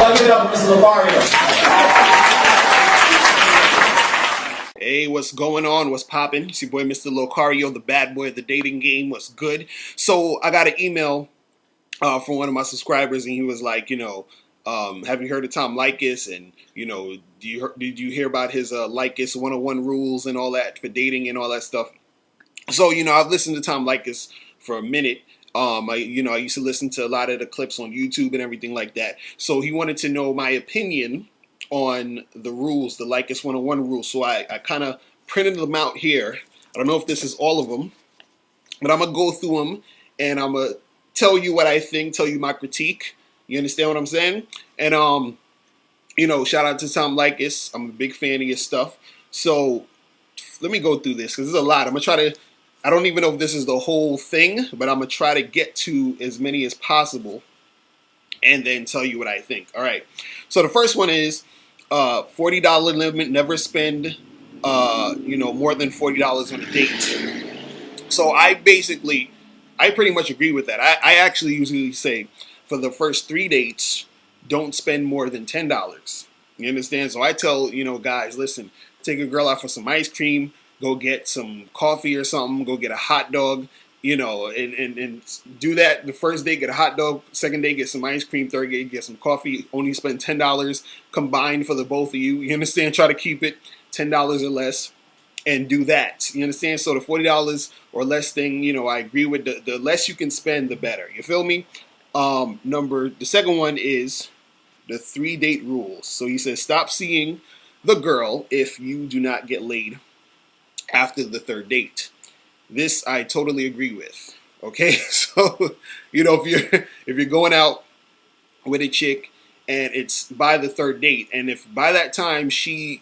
Give it up for Mr. Locario. Hey, what's going on? What's poppin'? It's your boy, Mr. Locario, the bad boy of the dating game. What's good? So I got an email from one of my subscribers, and he was like, have you heard of Tom Leykis? And did you hear about his Leykis 101 rules and all that for dating and all that stuff? So I've listened to Tom Leykis for a minute. I used to listen to a lot of the clips on YouTube and everything like that. So he wanted to know my opinion on the rules, the Leykis 101 rules. So I kind of printed them out here. I don't know if this is all of them, but I'm going to go through them and I'm going to tell you what I think, tell you my critique. You understand what I'm saying? And, shout out to Tom Leykis. I'm a big fan of your stuff. So let me go through this because there's a lot. I'm going to try to, I don't even know if this is the whole thing, but I'm going to try to get to as many as possible and then tell you what I think. All right. So the first one is $40 limit. Never spend, more than $40 on a date. So I pretty much agree with that. I actually usually say for the first 3 dates, don't spend more than $10. You understand? So I tell, guys, listen, take a girl out for some ice cream, go get some coffee or something, go get a hot dog, and do that. The first day, get a hot dog. Second day, get some ice cream. Third day, get some coffee. Only spend $10 combined for the both of you. You understand? Try to keep it $10 or less and do that. You understand? So the $40 or less thing, I agree with the less you can spend, the better. You feel me? The second one is the 3-date rules. So he says, stop seeing the girl if you do not get laid after the 3rd date. This I totally agree with. Okay, so if you're going out with a chick and it's by the 3rd date, and if by that time she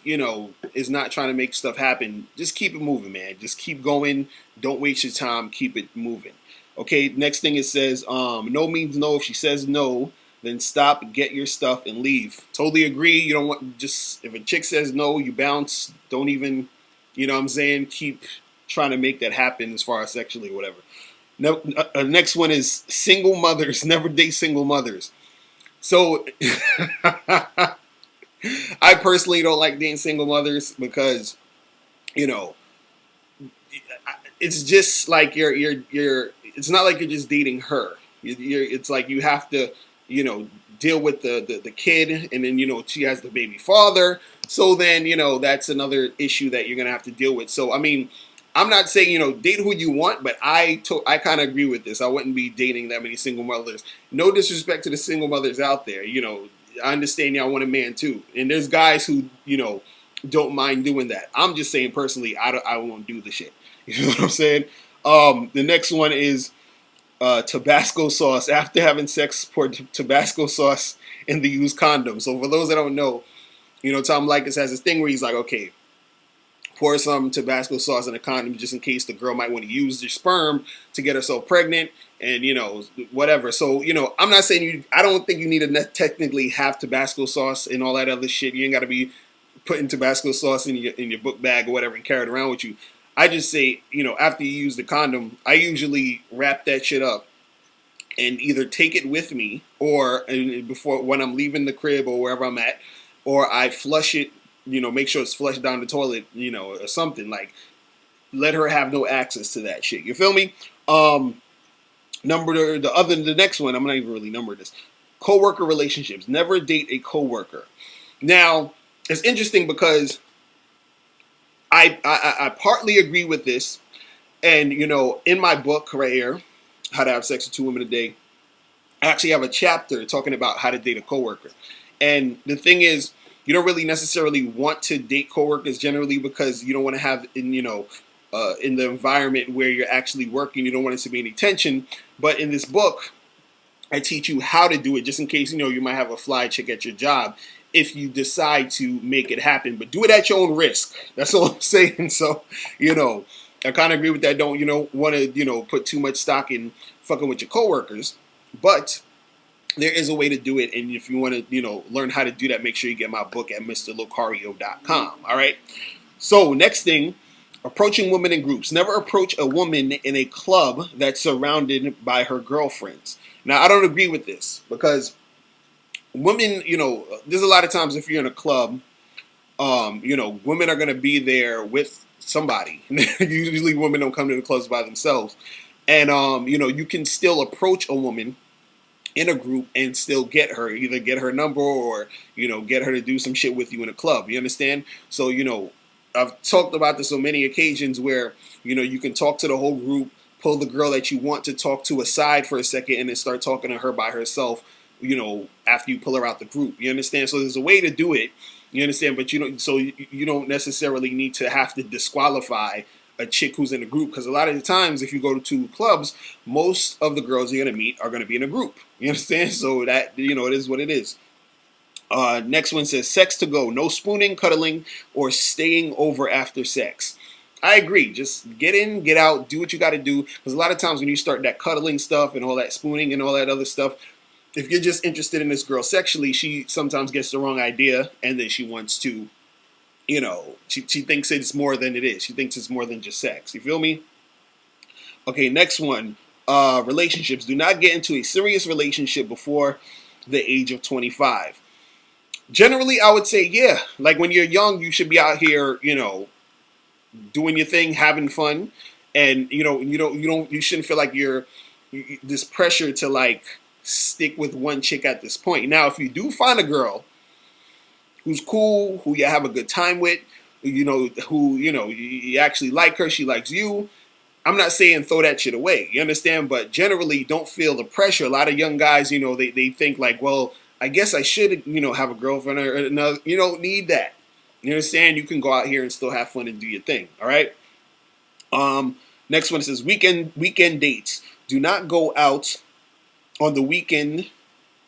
is not trying to make stuff happen, just keep it moving, man. Just keep going. Don't waste your time. Keep it moving. Okay. Next thing it says, no means no. If she says no, then stop, get your stuff, and leave. Totally agree. You don't want if a chick says no, you bounce. Don't even, keep trying to make that happen as far as sexually or whatever. No, next one is single mothers. Never date single mothers. So I personally don't like dating single mothers because, it's just like it's not like you're just dating her. It's like you have to, deal with the kid, and then, she has the baby father. So then, that's another issue that you're going to have to deal with. So, I mean, I'm not saying, date who you want, but I kind of agree with this. I wouldn't be dating that many single mothers. No disrespect to the single mothers out there. I understand y'all want a man too. And there's guys who, don't mind doing that. I'm just saying personally, I won't do the shit. You know what I'm saying? The next one is Tabasco sauce. After having sex, pour Tabasco sauce in the used condom. So for those that don't know, Tom Leykis has this thing where he's like, okay, pour some Tabasco sauce in a condom just in case the girl might want to use your sperm to get herself pregnant and, whatever. So, I'm not saying I don't think you need to technically have Tabasco sauce and all that other shit. You ain't got to be putting Tabasco sauce in your book bag or whatever and carry it around with you. I just say, after you use the condom, I usually wrap that shit up and either take it with me or when I'm leaving the crib or wherever I'm at, or I flush it, make sure it's flushed down the toilet, or something. Like, let her have no access to that shit. You feel me? The next one, I'm not even really number this. Coworker relationships. Never date a coworker. Now, it's interesting because I partly agree with this. And, in my book right here, How to Have Sex with 2 Women a Day, I actually have a chapter talking about how to date a coworker. And the thing is, you don't really necessarily want to date coworkers generally because you don't want to have in the environment where you're actually working. You don't want it to be any tension. But in this book, I teach you how to do it just in case, you might have a fly chick at your job if you decide to make it happen. But do it at your own risk. That's all I'm saying. So, I kind of agree with that. Don't, want to, put too much stock in fucking with your coworkers. But there is a way to do it, and if you want to, learn how to do that, make sure you get my book at mrlocario.com. All right. So next thing, approaching women in groups. Never approach a woman in a club that's surrounded by her girlfriends. Now, I don't agree with this because women, there's a lot of times if you're in a club, women are going to be there with somebody. Usually women don't come to the clubs by themselves. And, you can still approach a woman in a group and still get her, either get her number or, get her to do some shit with you in a club. You understand? So, I've talked about this on many occasions where, you can talk to the whole group, pull the girl that you want to talk to aside for a second and then start talking to her by herself, after you pull her out the group. You understand? So there's a way to do it. You understand? But you don't necessarily need to have to disqualify a chick who's in a group, because a lot of the times if you go to clubs, most of the girls you're going to meet are going to be in a group. You understand? So that, it is what it is. Next one says sex to go. No spooning, cuddling, or staying over after sex. I agree. Just get in, get out, do what you got to do. Because a lot of times when you start that cuddling stuff and all that spooning and all that other stuff, if you're just interested in this girl sexually, she sometimes gets the wrong idea, and then she wants to, she thinks it's more than it is. She thinks it's more than just sex. You feel me? Okay, next one. Relationships. Do not get into a serious relationship before the age of 25. Generally, I would say, yeah. Like when you're young, you should be out here, doing your thing, having fun, and you shouldn't feel like this pressure to like stick with one chick at this point. Now, if you do find a girl who's cool, who you have a good time with, who you actually like her, she likes you, I'm not saying throw that shit away. You understand? But generally, don't feel the pressure. A lot of young guys, they think like, well, I guess I should, have a girlfriend or another. You don't need that. You understand? You can go out here and still have fun and do your thing. All right. Next one says weekend dates. Do not go out on the weekend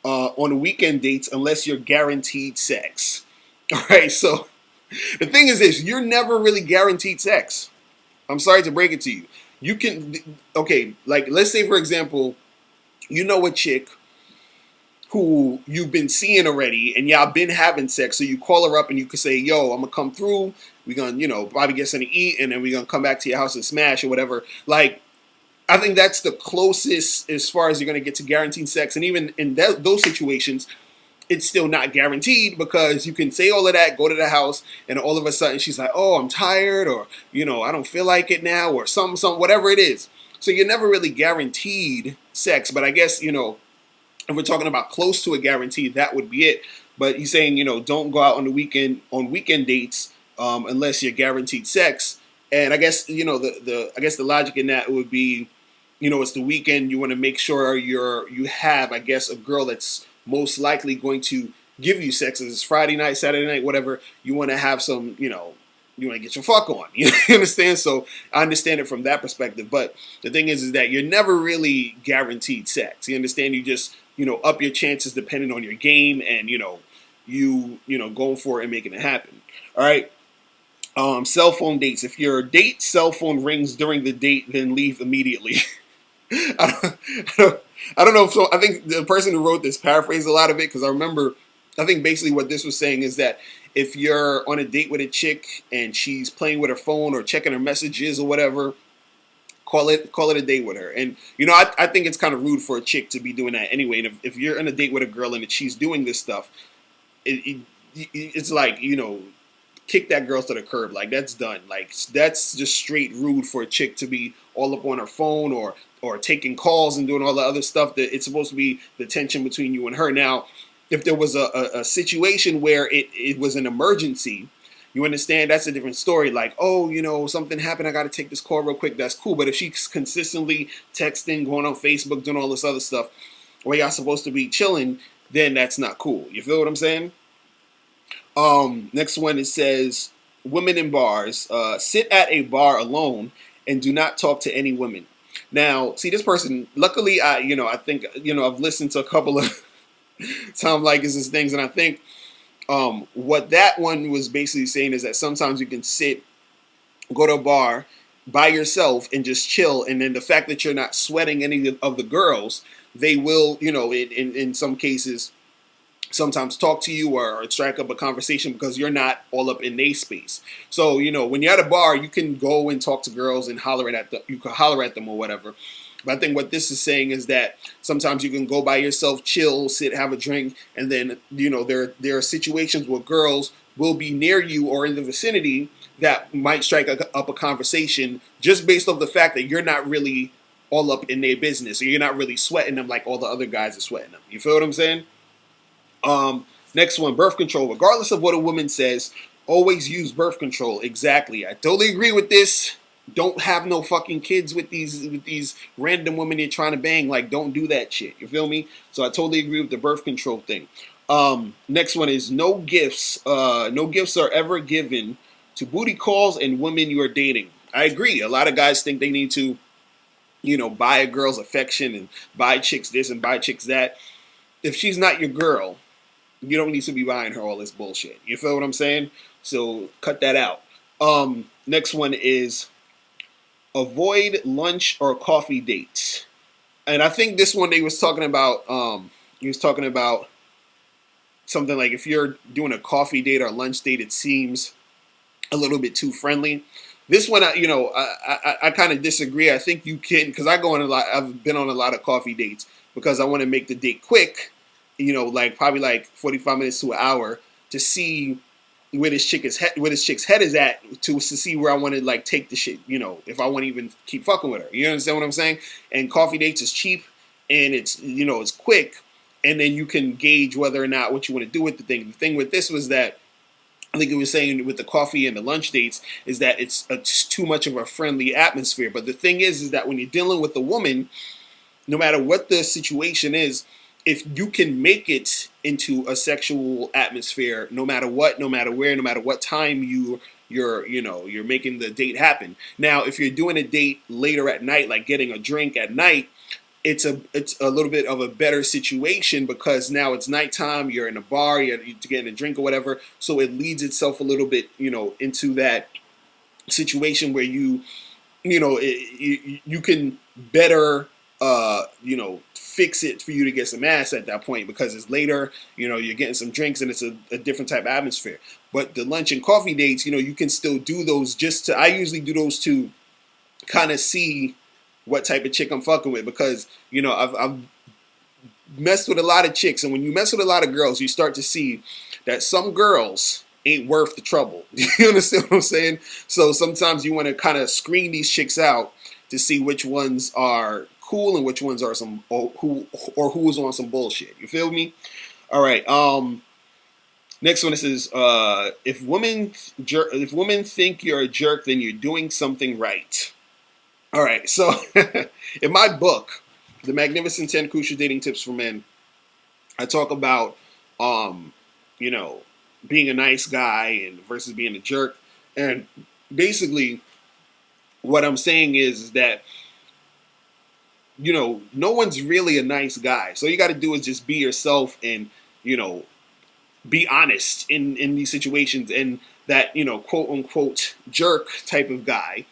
dates unless you're guaranteed sex. All right. So the thing is this: you're never really guaranteed sex. I'm sorry to break it to you. You can, okay, like let's say for example, a chick who you've been seeing already and y'all been having sex, so you call her up and you can say, yo, I'm gonna come through, we're gonna, probably get something to eat, and then we're gonna come back to your house and smash or whatever. Like, I think that's the closest as far as you're gonna get to guaranteed sex. And even in those situations, it's still not guaranteed, because you can say all of that, go to the house, and all of a sudden she's like, oh, I'm tired, or, I don't feel like it now, or something, whatever it is. So you're never really guaranteed sex. But I guess, if we're talking about close to a guarantee, that would be it. But he's saying, don't go out on weekend dates unless you're guaranteed sex. And I guess, the logic in that would be, it's the weekend. You want to make sure you have, I guess, a girl that's most likely going to give you sex. As it's Friday night, Saturday night, whatever. You want to have some, you want to get your fuck on. You understand? So I understand it from that perspective. But the thing is that you're never really guaranteed sex. You understand? You just, up your chances depending on your game and, you going for it and making it happen. All right. Cell phone dates. If your date's cell phone rings during the date, then leave immediately. I don't know. So I think the person who wrote this paraphrased a lot of it, because I think basically what this was saying is that if you're on a date with a chick and she's playing with her phone or checking her messages or whatever, call it a date with her. And I think it's kind of rude for a chick to be doing that anyway. And if you're on a date with a girl and she's doing this stuff, it's like, kick that girl to the curb. Like, that's done. Like, that's just straight rude for a chick to be all up on her phone or taking calls and doing all the other stuff that it's supposed to be the tension between you and her. Now, if there was a situation where it was an emergency, you understand, that's a different story. Like, oh, something happened, I got to take this call real quick. That's cool. But if she's consistently texting, going on Facebook, doing all this other stuff, where y'all supposed to be chilling, then that's not cool. You feel what I'm saying? Next one, it says, women in bars. Sit at a bar alone and do not talk to any women. Now, see, this person, luckily, I think, I've listened to a couple of Tom Leykis' things, and I think what that one was basically saying is that sometimes you can go to a bar by yourself and just chill, and then the fact that you're not sweating any of the girls, they will, in some cases, sometimes talk to you or strike up a conversation because you're not all up in their space. So, when you're at a bar, you can go and talk to girls and you can holler at them or whatever. But I think what this is saying is that sometimes you can go by yourself, chill, sit, have a drink, and then there are situations where girls will be near you or in the vicinity that might strike up a conversation just based off the fact that you're not really all up in their business, or you're not really sweating them like all the other guys are sweating them. You feel what I'm saying? Next one, birth control. Regardless of what a woman says, always use birth control. Exactly. I totally agree with this. Don't have no fucking kids with these random women you're trying to bang. Like, don't do that shit. You feel me? So I totally agree with the birth control thing. Next one is no gifts. No gifts are ever given to booty calls and women you are dating. I agree. A lot of guys think they need to, buy a girl's affection and buy chicks this and buy chicks that. If she's not your girl, you don't need to be buying her all this bullshit. You feel what I'm saying? So cut that out. Next one is avoid lunch or coffee dates. And I think this one he was talking about something like if you're doing a coffee date or a lunch date, it seems a little bit too friendly. This one, I kind of disagree. I think you can, because I've been on a lot of coffee dates because I want to make the date quick, like probably like 45 minutes to an hour to see where this chick's head is at to see where I want to like take the shit, if I want to even keep fucking with her. You understand what I'm saying? And coffee dates is cheap and it's quick, and then you can gauge whether or not what you want to do with the thing. The thing with this was that I think it was saying with the coffee and the lunch dates is that it's too much of a friendly atmosphere. But the thing is that when you're dealing with a woman, no matter what the situation is, if you can make it into a sexual atmosphere, no matter what, no matter where, no matter what time you're making the date happen. Now, if you're doing a date later at night, like getting a drink at night, it's a little bit of a better situation because now it's nighttime, you're in a bar, you're getting a drink or whatever, so it leads itself a little bit, into that situation where you can better, fix it for you to get some ass at that point because it's later, you're getting some drinks and it's a different type of atmosphere. But the lunch and coffee dates, you can still do those I usually do those to kind of see what type of chick I'm fucking with because, I've messed with a lot of chicks, and when you mess with a lot of girls, you start to see that some girls ain't worth the trouble. You understand what I'm saying? So sometimes you want to kind of screen these chicks out to see which ones are cool and which ones are who's on some bullshit. You feel me? All right. Next one, this is if women think you're a jerk, then you're doing something right. All right, so in my book, The Magnificent 10 Crucial Dating Tips for Men, I talk about, being a nice guy and versus being a jerk. And basically, what I'm saying is that, no one's really a nice guy. So all you got to do is just be yourself and, be honest in these situations. And that, quote unquote, jerk type of guy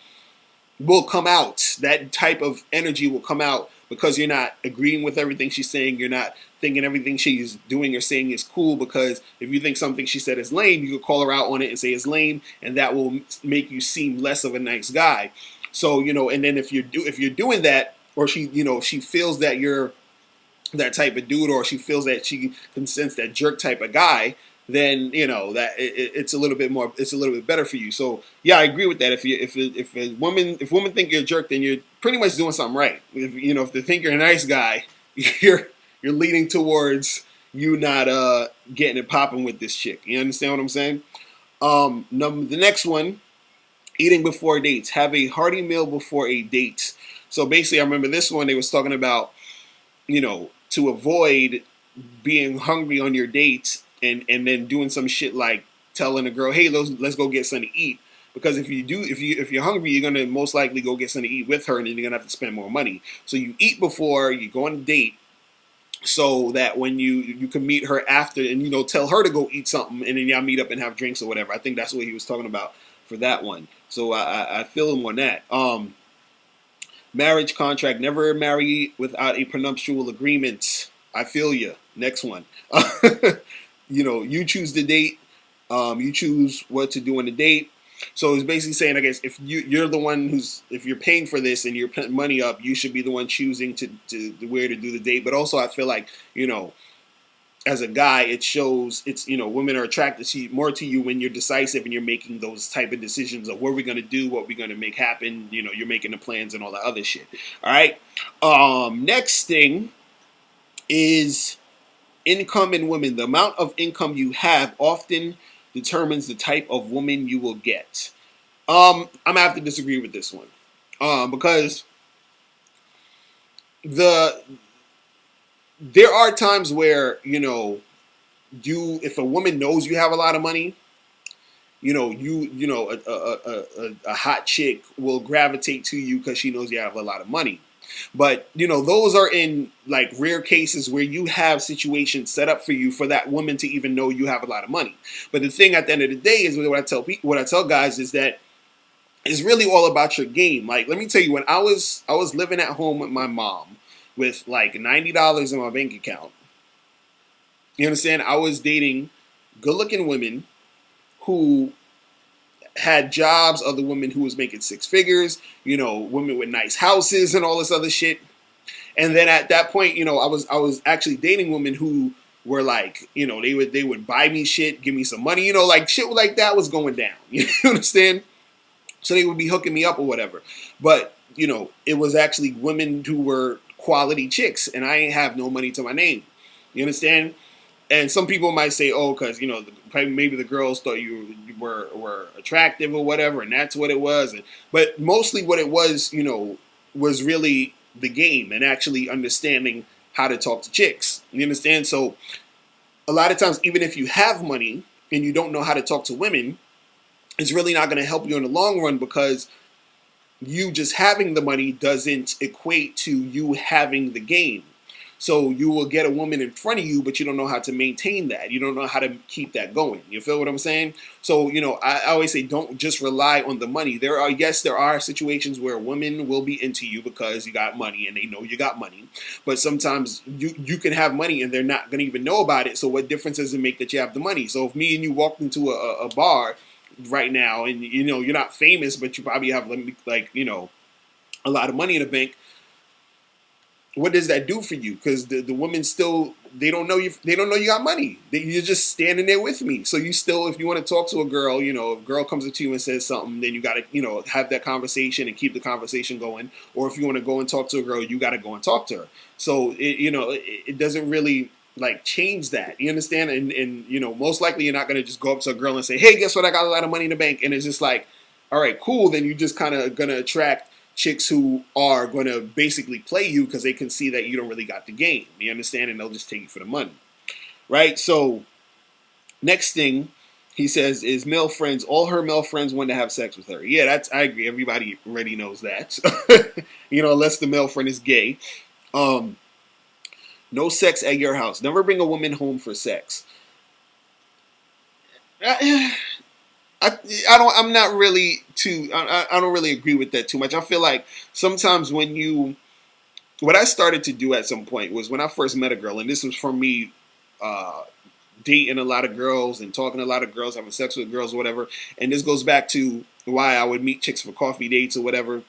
will come out. That type of energy will come out because you're not agreeing with everything she's saying. You're not thinking everything she's doing or saying is cool, because if you think something she said is lame, you could call her out on it and say it's lame, and that will make you seem less of a nice guy. So, and then if you're doing that, or she, she feels that you're that type of dude, or she feels that she can sense that jerk type of guy, then that it's a little bit better for you. So yeah, I agree with that. If women think you're a jerk, then you're pretty much doing something right. If they think you're a nice guy, you're leading towards you not getting it popping with this chick. You understand what I'm saying? The next one, eating before dates. Have a hearty meal before a date. So basically, I remember this one. They was talking about to avoid being hungry on your dates. And then doing some shit like telling a girl, hey, let's go get something to eat. Because if you're hungry, you're gonna most likely go get something to eat with her, and then you're gonna have to spend more money. So you eat before you go on a date, so that when you can meet her after, and tell her to go eat something, and then y'all meet up and have drinks or whatever. I think that's what he was talking about for that one. So I feel him on that. Marriage contract: never marry without a prenuptial agreement. I feel you. Next one. You choose the date. You choose what to do on the date. So it's basically saying, I guess, if you're the one if you're paying for this and you're putting money up, you should be the one choosing to where to do the date. But also, I feel like, as a guy, it shows women are attracted to more to you when you're decisive and you're making those type of decisions of what we're gonna do, what we're gonna make happen. You're making the plans and all that other shit. All right. Next thing is income in women. The amount of income you have often determines the type of woman you will get. I'm gonna have to disagree with this one, because there are times where if a woman knows you have a lot of money, a hot chick will gravitate to you because she knows you have a lot of money. But those are in like rare cases where you have situations set up for you for that woman to even know you have a lot of money. But the thing at the end of the day is what I tell guys is that it's really all about your game. Like, let me tell you, when I was living at home with my mom with like $90 in my bank account, you understand? I was dating good-looking women who had jobs, other women who was making six figures, women with nice houses and all this other shit. And then at that point, I was actually dating women who were like, they would buy me shit, give me some money, like shit like that was going down. You understand? So they would be hooking me up or whatever. But, it was actually women who were quality chicks, and I ain't have no money to my name. You understand? And some people might say, oh, because, maybe the girls thought you were attractive or whatever, and that's what it was. But mostly what it was, was really the game and actually understanding how to talk to chicks. You understand? So a lot of times, even if you have money and you don't know how to talk to women, it's really not going to help you in the long run, because you just having the money doesn't equate to you having the game. So you will get a woman in front of you, but you don't know how to maintain that. You don't know how to keep that going. You feel what I'm saying? So, I always say don't just rely on the money. There are situations where women will be into you because you got money and they know you got money. But sometimes you can have money and they're not going to even know about it. So what difference does it make that you have the money? So if me and you walked into a bar right now and, you're not famous, but you probably have a lot of money in the bank, what does that do for you? Because the women still, they don't know you got money. You're just standing there with me. So you still, if you want to talk to a girl, if a girl comes up to you and says something, then you got to, have that conversation and keep the conversation going. Or if you want to go and talk to a girl, you got to go and talk to her. So, it doesn't really change that. You understand? And most likely you're not going to just go up to a girl and say, hey, guess what? I got a lot of money in the bank. And it's just like, all right, cool. Then you just kind of going to attract chicks who are going to basically play you because they can see that you don't really got the game. You understand? And they'll just take you for the money. Right? So, next thing he says is male friends. All her male friends want to have sex with her. Yeah, I agree. Everybody already knows that. Unless the male friend is gay. No sex at your house. Never bring a woman home for sex. I don't really agree with that too much. I feel like sometimes what I started to do at some point was when I first met a girl, and this was from me dating a lot of girls and talking to a lot of girls, having sex with girls or whatever. And this goes back to why I would meet chicks for coffee dates or whatever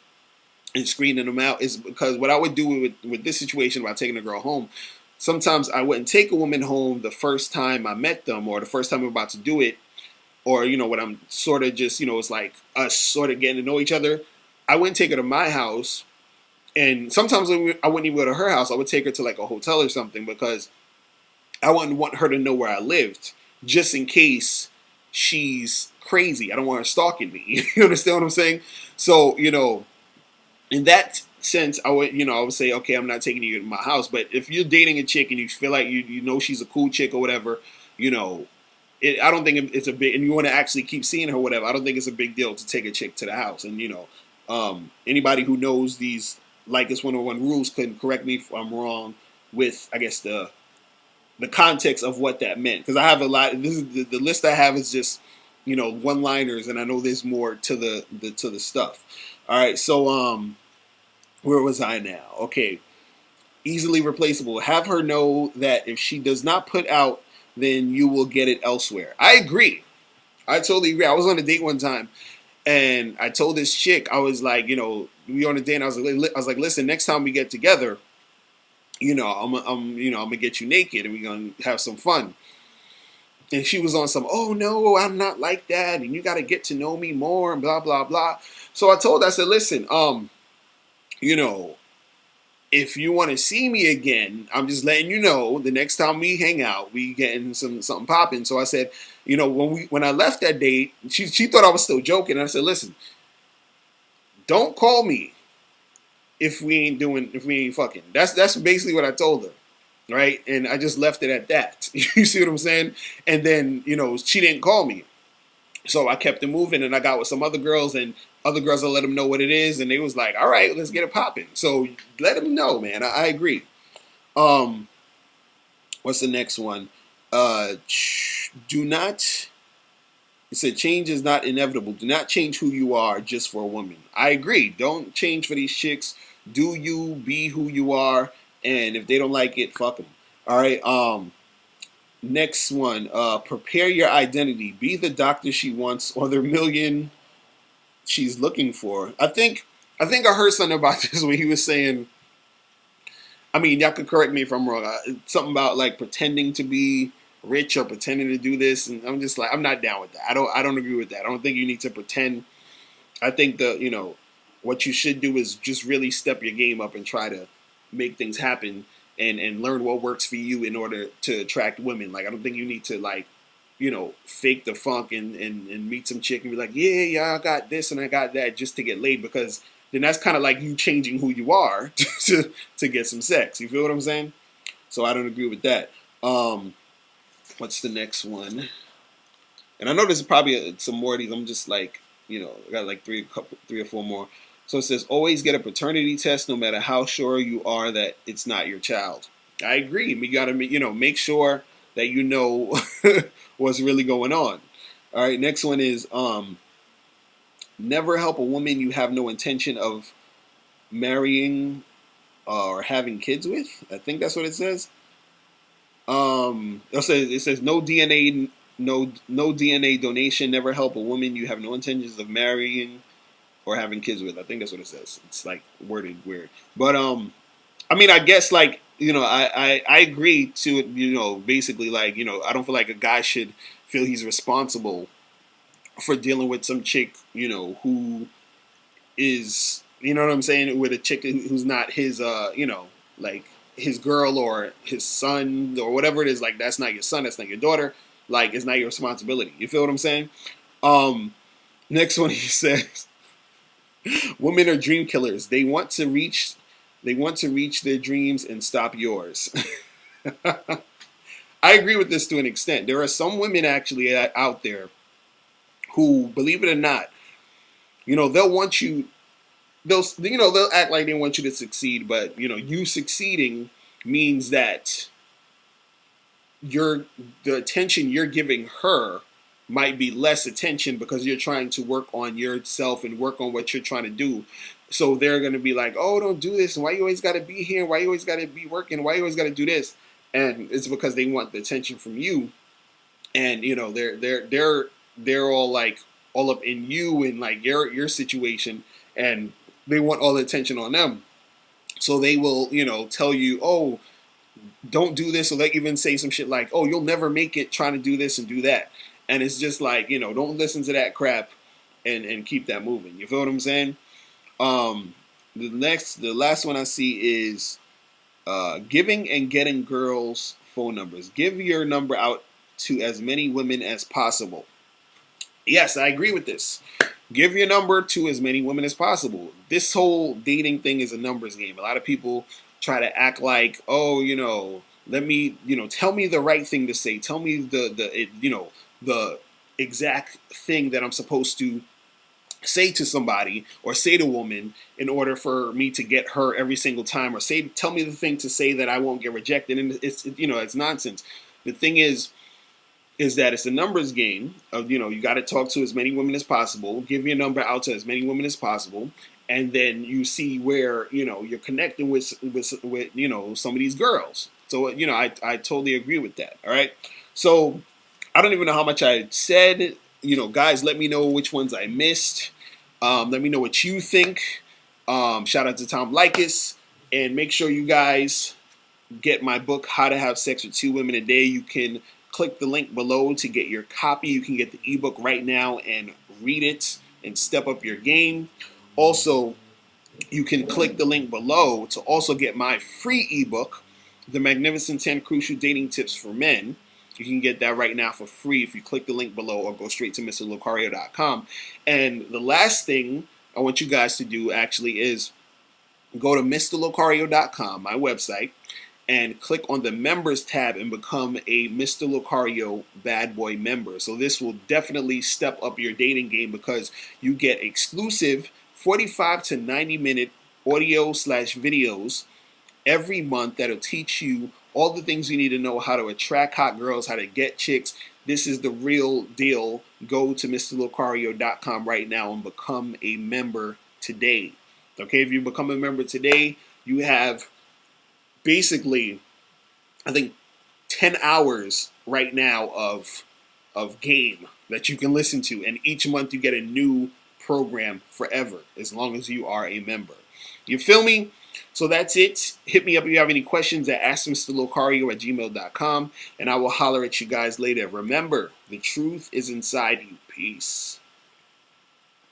and screening them out, is because what I would do with this situation about taking a girl home, sometimes I wouldn't take a woman home the first time I met them or the first time I'm about to do it. Or, when I'm sort of just, it's like us sort of getting to know each other. I wouldn't take her to my house. And sometimes I wouldn't even go to her house. I would take her to like a hotel or something because I wouldn't want her to know where I lived just in case she's crazy. I don't want her stalking me. You understand what I'm saying? So, in that sense, I would say, okay, I'm not taking you to my house. But if you're dating a chick and you feel like she's a cool chick or whatever, I don't think it's a big, and you want to actually keep seeing her, whatever. I don't think it's a big deal to take a chick to the house. And anybody who knows these Leykis 101 rules can correct me if I'm wrong with, I guess, the context of what that meant. Because I have a lot. This is the list I have is just one-liners, and I know there's more to the stuff. All right, so where was I now? Okay, easily replaceable. Have her know that if she does not put out, then you will get it elsewhere. I agree. I totally agree. I was on a date one time, And I told this chick, I was like, we on a date, and I was like, listen, next time we get together, I'm gonna get you naked and we're gonna have some fun. And she was on some, oh no, I'm not like that, and you got to get to know me more, and blah blah blah. So I told her, I said, listen, you know, if you want to see me again, I'm just letting you know the next time we hang out, we getting something popping. So I said, when I left that date, she thought I was still joking. And I said, listen, don't call me if we ain't fucking. That's basically what I told her. Right. And I just left it at that. You see what I'm saying? And then, she didn't call me. So I kept it moving, and I got with some other girls, and other girls, I let them know what it is, and they was like, all right, let's get it popping. So let them know, man. I agree. What's the next one? Do not, it said, change is not inevitable. Do not change who you are just for a woman. I agree. Don't change for these chicks. Do you, be who you are, and if they don't like it, fuck them. All right. Next one, prepare your identity. Be the doctor she wants or the million she's looking for. I think I heard something about this when he was saying, I mean, y'all could correct me if I'm wrong. Something about like pretending to be rich or pretending to do this, and I'm just like, I'm not down with that. I don't agree with that. I don't think you need to pretend. I think what you should do is just really step your game up and try to make things happen and learn what works for you in order to attract women. Like, I don't think you need to fake the funk and meet some chick and be like, yeah, I got this and I got that just to get laid, because then that's kind of like you changing who you are to get some sex. You feel what I'm saying? So I don't agree with that. What's the next one? And I know there's probably some more of these. I'm just like, I got like three or four more. So it says, always get a paternity test no matter how sure you are that it's not your child. I agree. You got to, make sure that you know what's really going on. All right, next one is never help a woman you have no intention of marrying or having kids with. I think that's what it says. It says no DNA donation. Never help a woman you have no intentions of marrying or having kids with. I think that's what it says. It's like worded weird, but I mean, I guess like I agree to it. Basically like I don't feel like a guy should feel he's responsible for dealing with some chick who is what I'm saying, with a chick who's not his like his girl or his son or whatever it is. Like, that's not your son, that's not your daughter. Like, it's not your responsibility. You feel what I'm saying? Next one, he says, women are dream killers. They want to reach their dreams and stop yours. I agree with this to an extent. There are some women actually out there who, believe it or not, they'll want you, they'll act like they want you to succeed, but you succeeding means that the attention you're giving her might be less attention because you're trying to work on yourself and work on what you're trying to do. So they're going to be like, oh, don't do this. And why you always got to be here? Why you always got to be working? Why you always got to do this? And it's because they want the attention from you. And, they're all like all up in you and like your situation. And they want all the attention on them. So they will, tell you, oh, don't do this. Or they even say some shit like, oh, you'll never make it trying to do this and do that. And it's just like, don't listen to that crap and keep that moving. You feel what I'm saying? The last one I see is giving and getting girls' phone numbers. Give your number out to as many women as possible. Yes, I agree with this. Give your number to as many women as possible. This whole dating thing is a numbers game. A lot of people try to act like, oh, let me, tell me the right thing to say. Tell me the exact thing that I'm supposed to say to somebody or say to a woman in order for me to get her every single time, or tell me the thing to say that I won't get rejected. And it's nonsense. The thing is that it's a numbers game of, you got to talk to as many women as possible, give your number out to as many women as possible. And then you see where, you're connecting with some of these girls. So, I totally agree with that. All right. So I don't even know how much I said guys, let me know which ones I missed. Let me know what you think. Shout out to Tom Leykis. And make sure you guys get my book, How to Have Sex with 2 Women a Day. You can click the link below to get your copy. You can get the ebook right now and read it and step up your game. Also, you can click the link below to also get my free ebook, The Magnificent 10 Crucial Dating Tips for Men. You can get that right now for free if you click the link below or go straight to MrLocario.com. And the last thing I want you guys to do actually is go to MrLocario.com, my website, and click on the members tab and become a Mr. Locario bad boy member. So this will definitely step up your dating game because you get exclusive 45 to 90 minute audio / videos every month that'll teach you all the things you need to know, how to attract hot girls, how to get chicks. This is the real deal. Go to MrLocario.com right now and become a member today. Okay, if you become a member today, you have basically, I think, 10 hours right now of game that you can listen to, and each month you get a new program forever as long as you are a member. You feel me? So that's it. Hit me up if you have any questions at AskMrLocario@gmail.com, and I will holler at you guys later. Remember, the truth is inside you. Peace.